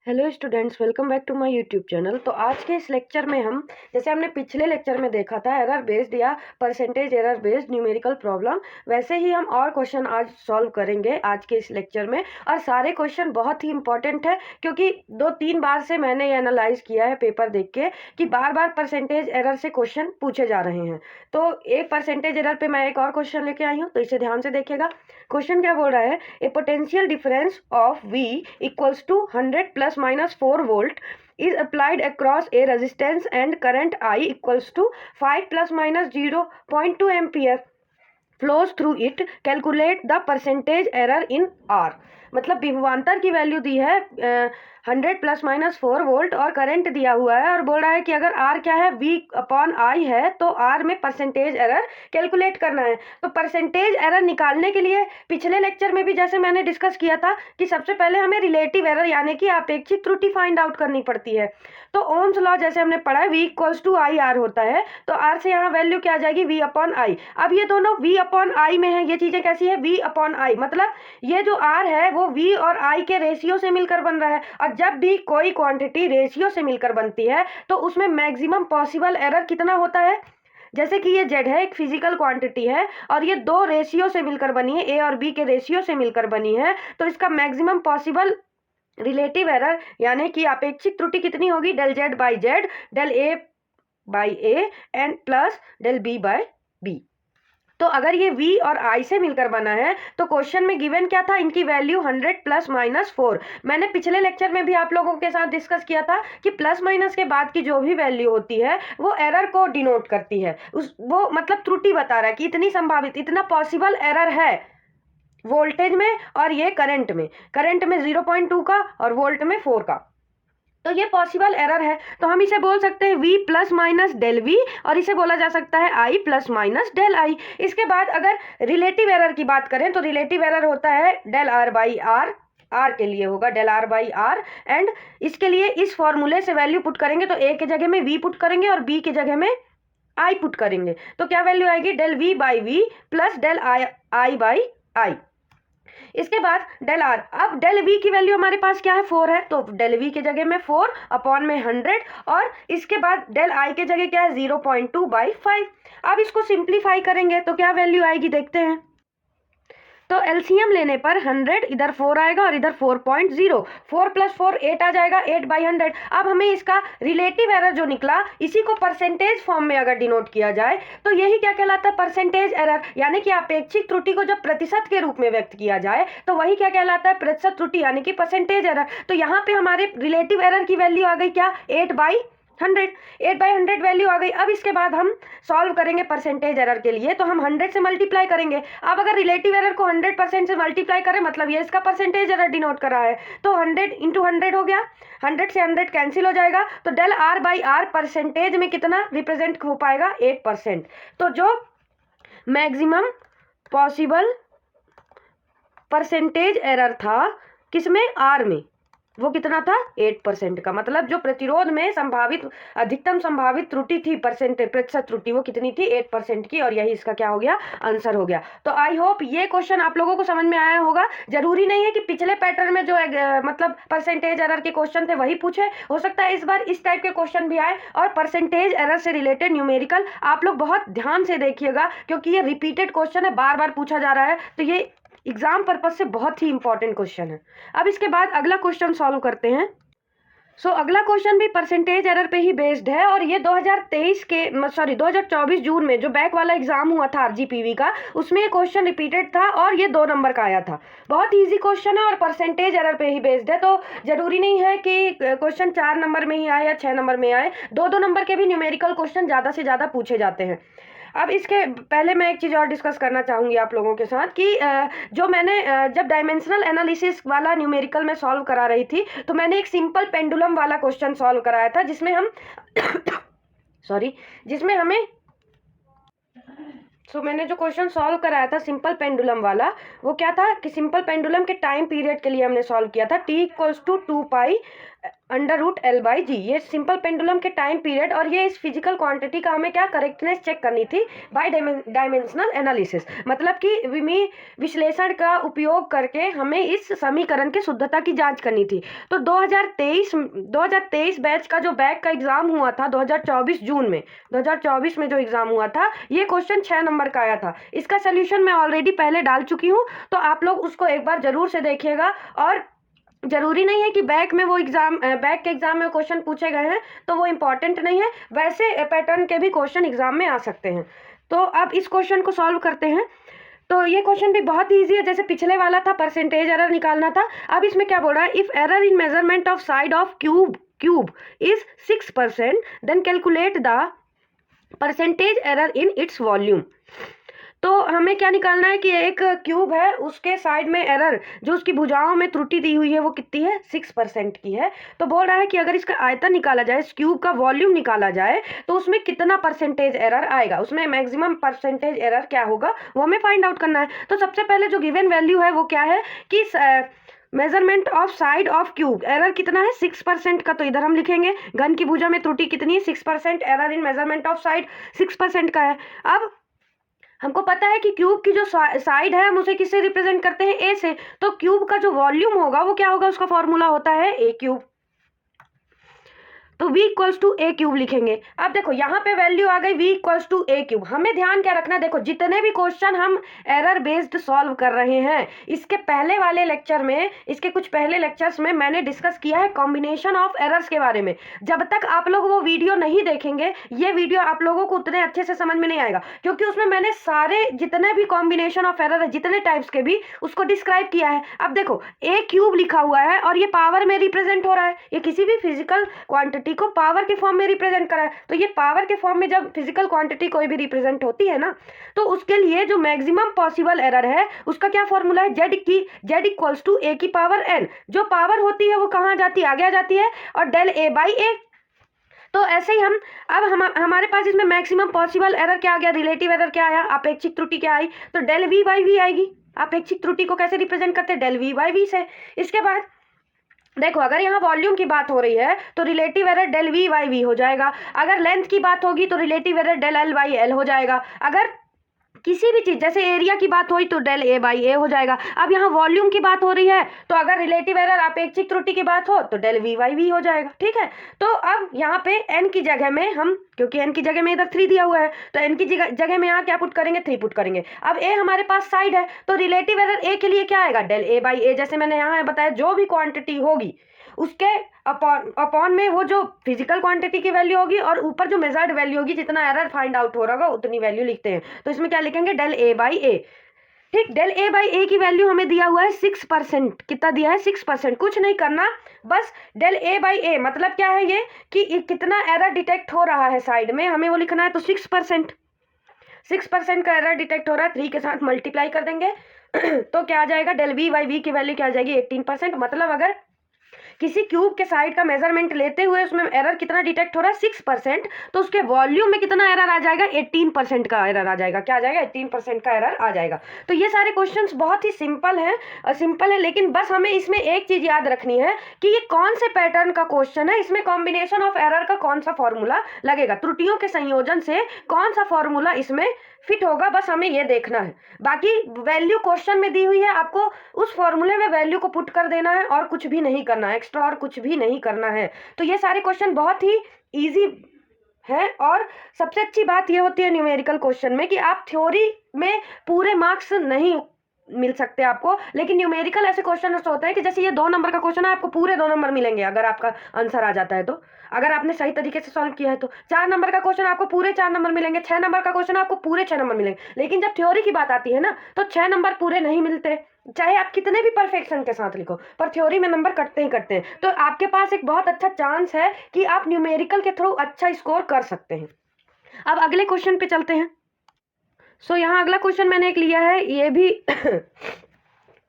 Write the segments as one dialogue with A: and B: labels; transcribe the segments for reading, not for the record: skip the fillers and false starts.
A: Hello students, welcome back to my YouTube channel. तो आज के इस लेक्चर में हम, जैसे हमने पिछले लेक्चर में देखा था एरर बेस्ड या percentage error based numerical problem, वैसे ही हम और क्वेश्चन आज सॉल्व करेंगे आज के इस लेक्चर में। और सारे क्वेश्चन बहुत ही इंपॉर्टेंट है, क्योंकि 2-3 बार से मैंने ये एनालाइज किया है पेपर देख के कि बार बार परसेंटेज एरर से क्वेश्चन पूछे जा रहे हैं। तो एक परसेंटेज एरर पे मैं एक और क्वेश्चन लेके आई हूँ, तो इसे ध्यान से देखिएगा। क्वेश्चन क्या बोल रहा है, a potential difference of V equals to 100 plus minus 4 volt is applied across a resistance and current I equals to 5 plus minus 0.2 ampere flows through it. Calculate the percentage error in R। मतलब विभवांतर की value दी है 100 plus minus 4 volt और current दिया हुआ है, और बोल रहा है कि अगर R क्या है, V अपॉन I है, तो R में परसेंटेज एरर कैलकुलेट करना है। तो परसेंटेज एरर निकालने के लिए पिछले लेक्चर में भी जैसे मैंने डिस्कस किया था कि सबसे पहले हमें रिलेटिव एरर यानी कि आपेक्षिक त्रुटि फाइंड आउट करनी पड़ती है। तो ओम्स लॉ जैसे हमने पढ़ा है, V equals to I R होता है, तो R से यहाँ वैल्यू क्या आ जाएगी, V अपॉन आई। अब ये दोनों V अपॉन आई में है, ये चीजें कैसी है, V अपॉन आई, मतलब ये जो R है वो V और I के रेशियो से मिलकर बन रहा है। और जब भी कोई क्वांटिटी रेशियो से मिलकर बनती है तो उसमें मैक्सिमम पॉसिबल एरर कितना होता है। जैसे कि ये Z है, एक फिजिकल क्वांटिटी है और ये दो रेशियो से मिलकर बनी है, A और B के रेशियो से मिलकर बनी है, तो इसका मैक्सिमम पॉसिबल रिलेटिव एरर यानी कि अपेक्षित त्रुटि कितनी होगी, del Z by Z, del A by A and plus del B by B। तो अगर ये V और I से मिलकर बना है तो क्वेश्चन में गिवन क्या था, इनकी वैल्यू 100 प्लस माइनस 4। मैंने पिछले लेक्चर में भी आप लोगों के साथ डिस्कस किया था कि प्लस माइनस के बाद की जो भी वैल्यू होती है वो एरर को डिनोट करती है, वो मतलब त्रुटि बता रहा है कि इतनी संभावित, इतना पॉसिबल एरर है वोल्टेज में और ये करंट में 0.2 का और वोल्ट में 4 का। तो ये पॉसिबल एरर है, तो हम इसे बोल सकते हैं V plus minus del V, और इसे बोला जा सकता है I plus minus del I। इसके बाद अगर रिलेटिव एरर की बात करें तो रिलेटिव एरर होता है del R by R, R के लिए होगा del R by R, and इसके लिए इस फॉर्मूले से वैल्यू पुट करेंगे तो A के जगह में V पुट करेंगे और B के जगह में I पुट करेंगे, तो क्या वैल्यू आएगी, del V by V plus del I by I। इसके बाद डेल आर, अब डेल वी की वैल्यू हमारे पास क्या है, 4 है, तो डेल वी के जगह में 4 अपॉन में 100, और इसके बाद डेल आई के जगह क्या है, 0.2 बाई 5। अब इसको सिंप्लीफाई करेंगे तो क्या वैल्यू आएगी, देखते हैं। तो एलसीएम लेने पर 100 इधर 4 आएगा और इधर 4.0, 4 प्लस 4 8 आ जाएगा, 8 बाई 100। अब हमें इसका रिलेटिव एरर जो निकला, इसी को परसेंटेज फॉर्म में अगर डिनोट किया जाए तो यही क्या कहलाता है, परसेंटेज एरर, यानी कि अपेक्षित त्रुटि को जब प्रतिशत के रूप में व्यक्त किया जाए तो वही क्या कहलाता है, प्रतिशत त्रुटि यानी कि परसेंटेज एरर। तो यहाँ पे हमारे रिलेटिव एरर की वैल्यू आ गई क्या, 8 बाई 100 वैल्यू आ गई। अब इसके बाद हम सॉल्व करेंगे परसेंटेज एरर के लिए, तो हम 100 से मल्टीप्लाई करेंगे। अब अगर रिलेटिव एरर को 100% से मल्टीप्लाई करें, मतलब ये इसका परसेंटेज एरर डिनोट करा है, तो 100 इंटू 100 हो गया, 100 से 100 कैंसिल हो जाएगा, तो del R by R percentage में कितना रिप्रेजेंट हो पाएगा, 8%। तो जो मैक्सिमम पॉसिबल परसेंटेज एरर था किसमें, आर में, वो कितना था, 8% का। मतलब जो प्रतिरोध में संभावित अधिकतम संभावित त्रुटि थी, प्रतिशत त्रुटि, वो कितनी थी, 8% की, और यही इसका क्या हो गया, आंसर हो गया। तो आई होप ये क्वेश्चन आप लोगों को समझ में आया होगा। जरूरी नहीं है कि पिछले पैटर्न में जो मतलब परसेंटेज एरर के क्वेश्चन थे वही पूछे, हो सकता है इस बार इस टाइप के क्वेश्चन भी आए। और परसेंटेज एरर से रिलेटेड न्यूमेरिकल आप लोग बहुत ध्यान से देखिएगा, क्योंकि ये रिपीटेड क्वेश्चन है, बार बार पूछा जा रहा है, तो ये एग्जाम पर्पज से बहुत ही इंपॉर्टेंट क्वेश्चन है। अब इसके बाद अगला क्वेश्चन सॉल्व करते हैं। अगला क्वेश्चन भी परसेंटेज एरर पे ही बेस्ड है, और ये 2024 जून में जो बैक वाला एग्जाम हुआ था आरजीपीवी का, उसमें ये क्वेश्चन रिपीटेड था और ये 2 नंबर का आया था। बहुत इजी क्वेश्चन है और परसेंटेज एरर पे ही बेस्ड है, तो जरूरी नहीं है कि क्वेश्चन 4 नंबर में ही आए या 6 नंबर में आए, 2-2 नंबर के भी न्यूमेरिकल क्वेश्चन ज़्यादा से ज़्यादा पूछे जाते हैं। अब इसके पहले मैं एक चीज़ और डिस्कस करना चाहूँगी आप लोगों के साथ कि जो मैंने जब डायमेंशनल एनालिसिस वाला न्यूमेरिकल में सॉल्व करा रही थी, तो मैंने एक सिंपल पेंडुलम वाला क्वेश्चन सॉल्व कराया था, जिसमें हम जिसमें हमें मैंने जो क्वेश्चन सॉल्व कराया था सिंपल पेंडुलम वाला, वो क्या था कि सिंपल पेंडुलम के टाइम पीरियड के लिए हमने सॉल्व किया था, t इक्वल्स टू 2π√L/g। ये सिंपल पेंडुलम के टाइम पीरियड, और ये इस फिजिकल क्वांटिटी का हमें क्या करेक्टनेस चेक करनी थी बाय डायमेंशनल एनालिसिस, मतलब कि विश्लेषण का उपयोग करके हमें इस समीकरण की शुद्धता की जांच करनी थी। तो 2023 बैच का जो बैक का एग्जाम हुआ था 2024 में जो एग्जाम हुआ था, ये क्वेश्चन 6 नंबर का आया था। इसका सोल्यूशन मैं ऑलरेडी पहले डाल चुकी हूँ, तो आप लोग उसको एक बार जरूर से देखिएगा। और जरूरी नहीं है कि बैक के एग्जाम में क्वेश्चन पूछे गए हैं तो वो इंपॉर्टेंट नहीं है, वैसे पैटर्न के भी क्वेश्चन एग्जाम में आ सकते हैं। तो अब इस क्वेश्चन को सॉल्व करते हैं। तो ये क्वेश्चन भी बहुत ईजी है, जैसे पिछले वाला था परसेंटेज एरर निकालना था। अब इसमें क्या बोल रहा है, if error in measurement of side of cube is 6%, then calculate the percentage error in its volume. तो हमें क्या निकालना है कि एक क्यूब है, उसके साइड में एरर, जो उसकी भुजाओं में त्रुटि दी हुई है, वो कितनी है, 6% की है। तो बोल रहा है कि अगर इसका आयतन निकाला जाए, इस क्यूब का वॉल्यूम निकाला जाए, तो उसमें कितना परसेंटेज एरर आएगा, उसमें मैक्सिमम परसेंटेज एरर क्या होगा, वो हमें फाइंड आउट करना है। तो सबसे पहले जो गिवन वैल्यू है वो क्या है कि measurement of side of cube, error कितना है, 6% का, तो इधर हम लिखेंगे घन की भुजा में त्रुटि कितनी है, 6%, error in measurement of side 6% का है। अब हमको पता है कि क्यूब की जो साइड है हम उसे किससे रिप्रेजेंट करते हैं, ए से, तो क्यूब का जो वॉल्यूम होगा वो क्या होगा, उसका फॉर्मूला होता है ए क्यूब। तो v equals to a cube लिखेंगे। अब देखो यहाँ पे वैल्यू आ गई v equals to a cube. हमें ध्यान क्या रखना है, देखो जितने भी क्वेश्चन हम एरर बेस्ड सॉल्व कर रहे हैं, इसके पहले वाले लेक्चर में, इसके कुछ पहले लेक्चर्स में मैंने डिस्कस किया है कॉम्बिनेशन ऑफ एरर्स के बारे में। जब तक आप लोग वो वीडियो नहीं देखेंगे, ये वीडियो आप लोगों को उतने अच्छे से समझ में नहीं आएगा, क्योंकि उसमें मैंने सारे जितने भी कॉम्बिनेशन ऑफ एरर है, जितने टाइप्स के भी, उसको डिस्क्राइब किया है। अब देखो ए क्यूब लिखा हुआ है और ये पावर में रिप्रेजेंट हो रहा है, ये किसी भी फिजिकल क्वांटिटी को पावर के फॉर्म में रिप्रेजेंट करा है। तो ये पावर के फॉर्म में जब फिजिकल क्वांटिटी कोई भी रिप्रेजेंट होती है ना, तो उसके लिए जो मैक्सिमम पॉसिबल एरर है उसका क्या फॉर्मूला है, z इक्वल्स टू ए की पावर n। जो पावर होती है वो कहाँ जाती है, आगे आ जाती है, और डेल a बाई ए। तो ऐसे ही हमारे पास इसमें मैक्सिमम पॉसिबल एरर क्या आ गया, रिलेटिव एरर क्या आया, अपेक्षित त्रुटि क्या आई, तो डेल v बाई वी आएगी। अपेक्षित त्रुटि को कैसे रिप्रेजेंट करते हैं, डेल v बाई वी से। इसके बाद देखो अगर यहाँ वॉल्यूम की बात हो रही है तो relative error del V by V हो जाएगा। अगर लेंथ की बात होगी तो relative error del L by L हो जाएगा। अगर किसी भी चीज जैसे एरिया की बात हुई तो डेल ए बाई ए हो जाएगा। अब यहाँ वॉल्यूम की बात हो रही है तो अगर रिलेटिव एरर अपेक्षित त्रुटि की बात हो तो डेल वी बाई वी हो जाएगा। ठीक है, तो अब यहाँ पे n की जगह में हम, क्योंकि n की जगह में इधर 3 दिया हुआ है, तो n की जगह में यहाँ क्या पुट करेंगे, 3 पुट करेंगे। अब a हमारे पास साइड है, तो रिलेटिव एरर a के लिए क्या आएगा, डेल ए बाई ए। जैसे मैंने यहाँ बताया, जो भी क्वांटिटी होगी उसके अपॉन में वो जो फिजिकल क्वांटिटी की वैल्यू होगी और ऊपर जो मेजर्ड वैल्यू होगी, जितना एरर फाइंड आउट हो रहा होगा उतनी वैल्यू लिखते हैं। तो इसमें क्या लिखेंगे, डेल ए बाई ए। ठीक, डेल ए बाई ए की वैल्यू हमें दिया हुआ है 6%। कितना दिया है, 6%। कुछ नहीं करना, बस डेल ए बाई ए मतलब क्या है ये कि कितना एरर डिटेक्ट हो रहा है साइड में, हमें वो लिखना है। तो 6% का एरर डिटेक्ट हो रहा है, 3 के साथ मल्टीप्लाई कर देंगे तो क्या आ जाएगा, डेल वी बाई वी की वैल्यू क्या आ जाएगी, 18%। मतलब अगर किसी क्यूब के साइड का मेजरमेंट लेते हुए उसमें एरर कितना डिटेक्ट हो रहा है, 6%, तो उसके वॉल्यूम में कितना एरर आ जाएगा, 18% का एरर आ जाएगा। क्या आ जाएगा, 18% का एरर आ जाएगा। तो ये सारे क्वेश्चंस बहुत ही सिंपल है, लेकिन बस हमें इसमें एक चीज याद रखनी है कि ये कौन से पैटर्न का क्वेश्चन है, इसमें कॉम्बिनेशन ऑफ एरर का कौन सा फॉर्मूला लगेगा, त्रुटियों के संयोजन से कौन सा फॉर्मूला इसमें फिट होगा, बस हमें ये देखना है। बाकी वैल्यू क्वेश्चन में दी हुई है, आपको उस फॉर्मूले में वैल्यू को पुट कर देना है और कुछ भी नहीं करना है, एक्स्ट्रा और कुछ भी नहीं करना है। तो ये सारे क्वेश्चन बहुत ही इजी है। और सबसे अच्छी बात ये होती है न्यूमेरिकल क्वेश्चन में कि आप थ्योरी में पूरे मार्क्स नहीं मिल सकते आपको, लेकिन न्यूमेरिकल ऐसे क्वेश्चन होते हैं कि जैसे ये 2 नंबर का क्वेश्चन है, आपको पूरे 2 नंबर मिलेंगे अगर आपका आंसर आ जाता है। तो अगर आपने सही तरीके से सॉल्व किया है तो 4 नंबर का क्वेश्चन आपको पूरे 4 नंबर मिलेंगे, 6 नंबर का क्वेश्चन आपको पूरे 6 नंबर मिलेंगे। लेकिन जब थ्योरी की बात आती है ना, तो 6 नंबर पूरे नहीं मिलते, चाहे आप कितने भी परफेक्शन के साथ लिखो, पर थ्योरी में नंबर कटते ही कटते हैं। तो आपके पास एक बहुत अच्छा चांस है कि आप न्यूमेरिकल के थ्रू अच्छा स्कोर कर सकते हैं। अब अगले क्वेश्चन पे चलते हैं। यहाँ अगला क्वेश्चन मैंने एक लिया है, ये भी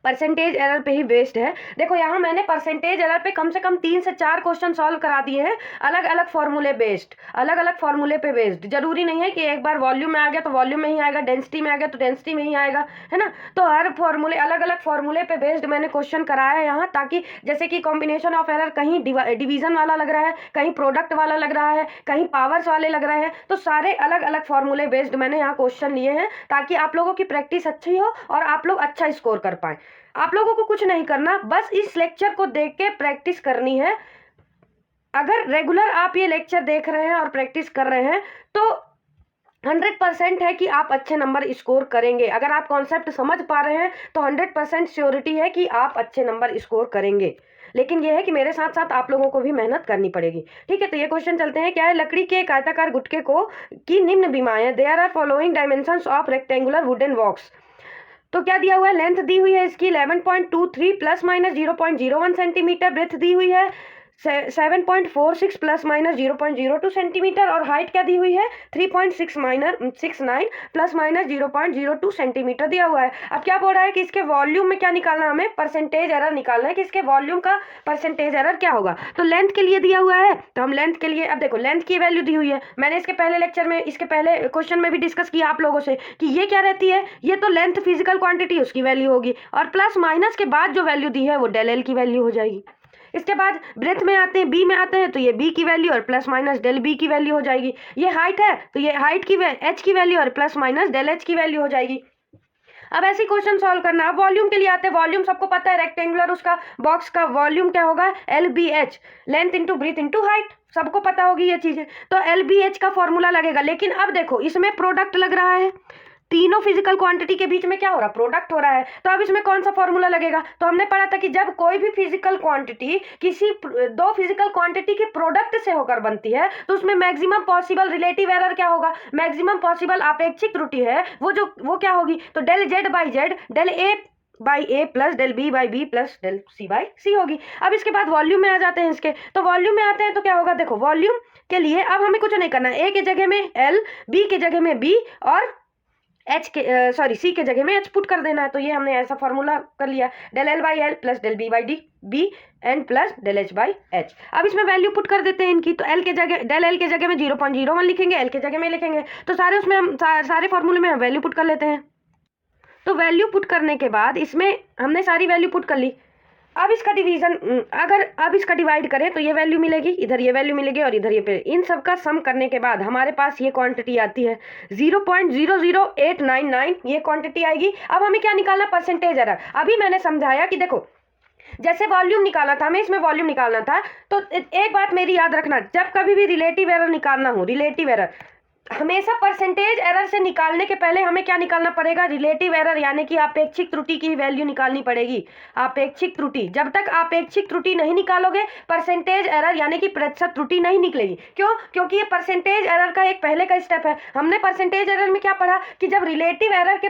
A: परसेंटेज एरर पे ही बेस्ड है। देखो यहाँ मैंने परसेंटेज एरर पे कम से कम 3 से 4 क्वेश्चन सॉल्व करा दिए हैं, अलग अलग फॉर्मूले बेस्ड, अलग अलग फॉर्मूले पे बेस्ड। जरूरी नहीं है कि एक बार वॉल्यूम में आ गया तो वॉल्यूम में ही आएगा, डेंसिटी में आ गया तो डेंसिटी में ही आएगा, है ना। तो हर फॉर्मूले, अलग अलग फॉर्मूले पे बेस्ड मैंने क्वेश्चन कराया है यहाँ, ताकि जैसे कि कॉम्बिनेशन ऑफ एरर कहीं डिवीजन वाला लग रहा है, कहीं प्रोडक्ट वाला लग रहा है, कहीं पावर्स वाले लग रहे हैं, तो सारे अलग अलग फॉर्मूले बेस्ड मैंने यहाँ क्वेश्चन लिए हैं, ताकि आप लोगों की प्रैक्टिस अच्छी हो और आप लोग अच्छा स्कोर कर पाए। आप लोगों को कुछ नहीं करना, बस इस लेक्चर को देख के प्रैक्टिस करनी है। अगर रेगुलर आप ये लेक्चर देख रहे हैं और प्रैक्टिस कर रहे हैं तो 100% है कि आप अच्छे नंबर स्कोर करेंगे। अगर आप कॉन्सेप्ट समझ पा रहे हैं तो 100% श्योरिटी है कि आप अच्छे नंबर स्कोर करेंगे। लेकिन यह है कि मेरे साथ साथ आप लोगों को भी मेहनत करनी पड़ेगी, ठीक है। तो ये क्वेश्चन चलते हैं। क्या है, लकड़ी के एक आयताकार गुटके को की निम्न बीमाएं, there are following dimensions of rectangular wooden box. तो क्या दिया हुआ है, लेंथ दी हुई है इसकी 11.23 प्लस माइनस 0.01 सेंटीमीटर, ब्रेथ दी हुई है 7.46 प्लस माइनस 0.02 सेंटीमीटर, और हाइट क्या दी हुई है 3.69 प्लस माइनस 0.02 सेंटीमीटर दिया हुआ है। अब क्या बोल रहा है कि इसके वॉल्यूम में क्या निकालना है, हमें परसेंटेज एरर निकालना है कि इसके वॉल्यूम का परसेंटेज एरर क्या होगा। तो लेंथ के लिए दिया हुआ है, तो हम लेंथ के लिए, अब देखो लेंथ की वैल्यू दी हुई है, मैंने इसके पहले लेक्चर में, इसके पहले क्वेश्चन में भी डिस्कस किया आप लोगों से कि ये क्या रहती है, ये तो लेंथ फिजिकल क्वांटिटी उसकी वैल्यू होगी, और प्लस माइनस के बाद जो वैल्यू दी है वो डेल एल की वैल्यू हो जाएगी। इसके बाद ब्रेथ में आते हैं, बी में आते हैं, तो ये बी की वैल्यू और प्लस माइनस डेल बी की वैल्यू हो जाएगी। ये हाइट है तो ये हाइट की एच की वैल्यू और प्लस माइनस डेल एच की वैल्यू हो जाएगी। अब ऐसी क्वेश्चन सॉल्व करना। अब वॉल्यूम के लिए आते हैं, वॉल्यूम सबको पता है, रेक्टेंगुलर उसका बॉक्स का वॉल्यूम क्या होगा, L B H, length into breadth into height, सबको पता होगी ये चीजें। तो एल बी एच का फॉर्मूला लगेगा। लेकिन अब देखो इसमें प्रोडक्ट लग रहा है, तीनों फिजिकल क्वांटिटी के बीच में क्या हो रहा है, प्रोडक्ट हो रहा है। तो अब इसमें कौन सा फॉर्मूला लगेगा, तो हमने पढ़ा था कि जब कोई भी फिजिकल क्वांटिटी किसी दो फिजिकल क्वांटिटी के प्रोडक्ट से होकर बनती है तो उसमें मैक्सिमम पॉसिबल रिलेटिव एरर क्या होगा, मैक्सिमम पॉसिबल आपेक्षिक त्रुटि है वो क्या होगी, तो del Z by Z, del A by A plus del B by B plus del C by C होगी। अब इसके बाद वॉल्यूम में आ जाते हैं इसके, तो वॉल्यूम में आते हैं तो क्या होगा, देखो वॉल्यूम के लिए अब हमें कुछ नहीं करना है, ए के जगह में एल, बी के जगह में बी, और एच के सी के जगह में एच पुट कर देना है। तो ये हमने ऐसा फॉर्मूला कर लिया, del L by L plus del B by D B N plus del H by H. अब इसमें वैल्यू पुट कर देते हैं इनकी, तो एल के जगह, डेल एल के जगह में 0.01 लिखेंगे, एल के जगह में लिखेंगे, तो सारे उसमें हम सारे फॉर्मूले में हम वैल्यू पुट कर लेते हैं। तो वैल्यू पुट करने के बाद इसमें हमने सारी वैल्यू पुट कर ली। अब इसका डिवीजन, अगर अब इसका डिवाइड करें तो ये वैल्यू मिलेगी, इधर ये वैल्यू मिलेगी और इधर ये पे, इन सब का सम करने के बाद हमारे पास ये क्वांटिटी आती है 0.00899, ये क्वांटिटी आएगी। अब हमें क्या निकालना, परसेंटेज एरर। अभी मैंने समझाया कि देखो जैसे वॉल्यूम निकाला था हमें, इसमें वॉल्यूम निकालना था, तो एक बात मेरी याद रखना, जब कभी भी रिलेटिव एरर निकालना हो, रिलेटिव एरर हमेशा परसेंटेज एरर से निकालने के पहले हमें क्या निकालना पड़ेगा, रिलेटिव एरर, यानी कि आपेक्षिक त्रुटि की वैल्यू निकालनी पड़ेगी। आपेक्षिक त्रुटि, जब तक आपेक्षिक त्रुटि नहीं निकालोगे परसेंटेज एरर यानी कि प्रतिशत त्रुटि नहीं निकलेगी। क्यों, क्योंकि ये परसेंटेज एरर का एक पहले का स्टेप है। हमने परसेंटेज एरर में क्या पढ़ा कि जब रिलेटिव एरर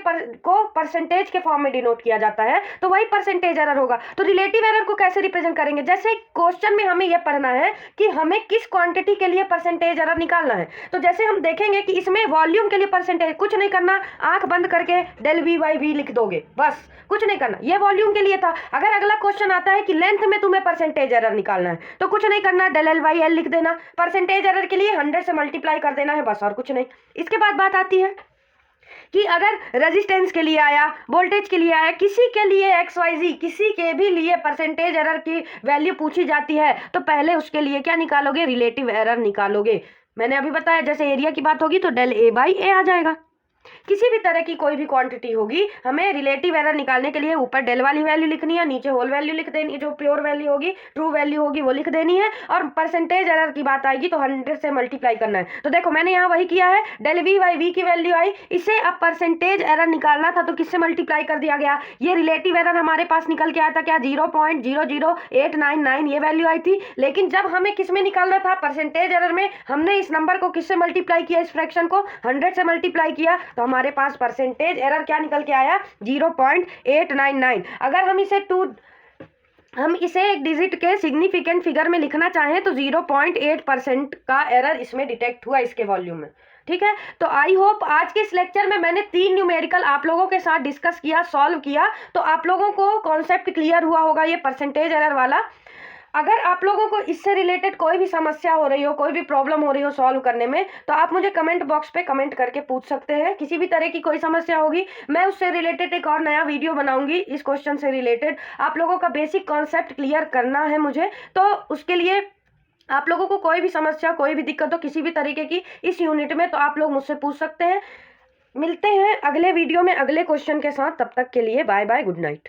A: को परसेंटेज के फॉर्म में डिनोट किया जाता है तो वही परसेंटेज एरर होगा। तो रिलेटिव एरर को कैसे रिप्रेजेंट करेंगे, जैसे क्वेश्चन में हमें यह पढ़ना है कि हमें किस क्वांटिटी के लिए परसेंटेज एरर निकालना है। तो जैसे हम देखेंगे कि इसमें वॉल्यूम के लिए परसेंटेज, कुछ नहीं करना, आंख बंद करके डेल वी बाई वी लिख दोगे, बस कुछ नहीं करना। ये वॉल्यूम के लिए था। अगर अगला क्वेश्चन आता है कि लेंथ में तुम्हें परसेंटेज एरर निकालना है तो कुछ नहीं करना, डेल एल बाई एल लिख देना। परसेंटेज एरर के लिए 100 से मल्टीप्लाई कर देना है, बस और कुछ नहीं। इसके बाद बात आती है कि अगर रेजिस्टेंस के लिए आया, वोल्टेज के लिए आया, किसी के लिए XYZ, किसी के भी लिए परसेंटेज एरर की वैल्यू पूछी जाती है तो पहले उसके लिए क्या निकालोगे, रिलेटिव एरर निकालोगे। मैंने अभी बताया जैसे एरिया की बात होगी तो डेल ए बाई ए आ जाएगा। किसी भी तरह की कोई भी क्वांटिटी होगी, हमें रिलेटिव एरर निकालने के लिए ऊपर डेल वाली वैल्यू लिखनी है, नीचे होल वैल्यू लिख देनी है, जो प्योर वैल्यू होगी, ट्रू वैल्यू होगी वो लिख देनी है, और परसेंटेज एरर की बात आएगी तो 100 से मल्टीप्लाई करना है। तो देखो मैंने यहाँ वही किया है, डेल वी बाई वी की वैल्यू आई, इसे अब परसेंटेज एरर निकालना था तो किससे मल्टीप्लाई कर दिया गया, ये रिलेटिव एरर हमारे पास निकल के आया था क्या, 0.00899 ये वैल्यू आई थी। लेकिन जब हमें किस में निकालना था, परसेंटेज एरर में, हमने इस नंबर को किससे मल्टीप्लाई किया, इस फ्रैक्शन को 100 से मल्टीप्लाई किया, तो हमारे पास परसेंटेज एरर क्या निकल के आया, 0.899। अगर हम इसे हम इसे एक डिजिट के सिग्निफिकेंट फिगर में लिखना चाहें तो 0.8% का एरर इसमें डिटेक्ट हुआ इसके वॉल्यूम में। ठीक है, तो आई होप आज के इस लेक्चर में मैंने 3 न्यूमेरिकल आप लोगों के साथ डिस्कस किया, सॉल्व किया, तो आप लोगों को कॉन्सेप्ट क्लियर हुआ होगा ये परसेंटेज एरर वाला। अगर आप लोगों को इससे रिलेटेड कोई भी समस्या हो रही हो, कोई भी प्रॉब्लम हो रही हो सॉल्व करने में, तो आप मुझे कमेंट बॉक्स पे कमेंट करके पूछ सकते हैं। किसी भी तरह की कोई समस्या होगी, मैं उससे रिलेटेड एक और नया वीडियो बनाऊंगी इस क्वेश्चन से रिलेटेड। आप लोगों का बेसिक कॉन्सेप्ट क्लियर करना है मुझे, तो उसके लिए आप लोगों को कोई भी समस्या, कोई भी दिक्कत हो किसी भी तरीके की इस यूनिट में, तो आप लोग मुझसे पूछ सकते हैं। मिलते हैं अगले वीडियो में अगले क्वेश्चन के साथ, तब तक के लिए बाय बाय, गुड नाइट।